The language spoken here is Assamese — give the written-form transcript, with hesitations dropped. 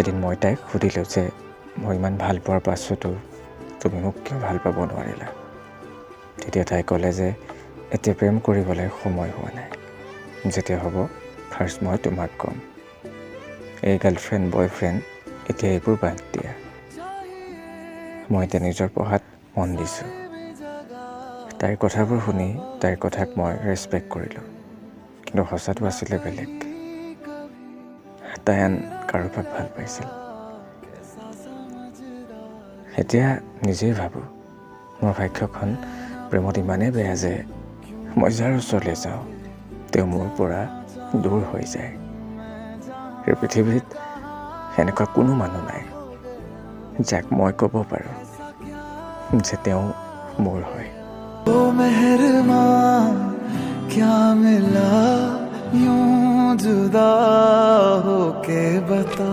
এদিন মই তাইক সুধিলোঁ যে মই ইমান ভাল পোৱাৰ পাছতো তুমি মোক কিয় ভাল পাব নোৱাৰিলা। তেতিয়া তাই ক'লে যে এতিয়া প্ৰেম কৰিবলৈ সময় হোৱা নাই, যেতিয়া হ'ব ফাৰ্ষ্ট মই তোমাক ক'ম। এই গাৰ্লফ্ৰেণ্ড বয়ফ্ৰেণ্ড এতিয়া এইবোৰ বাদ দিয়া। মই এতিয়া নিজৰ পঢ়াত মন দিছোঁ। তাইৰ কথাবোৰ শুনি তাইৰ কথাক মই ৰেচপেক্ট কৰিলোঁ, কিন্তু সঁচাটো আছিলে বেলেগ। তাই আন কাৰোবাক ভাল পাইছিল। এতিয়া নিজেই ভাবোঁ মোৰ ভাগ্যখন প্ৰেমত ইমানেই বেয়া যে মই যাৰ ওচৰলৈ যাওঁ তেওঁ মোৰ পৰা দূৰ হৈ যায়। এই পৃথিৱীত এনেকুৱা কোনো মানুহ নাই যাক মই ক'ব পাৰোঁ যে তেওঁ মোৰ হয়। ओ मेहरबान क्या मिला यूं जुदा होके बता।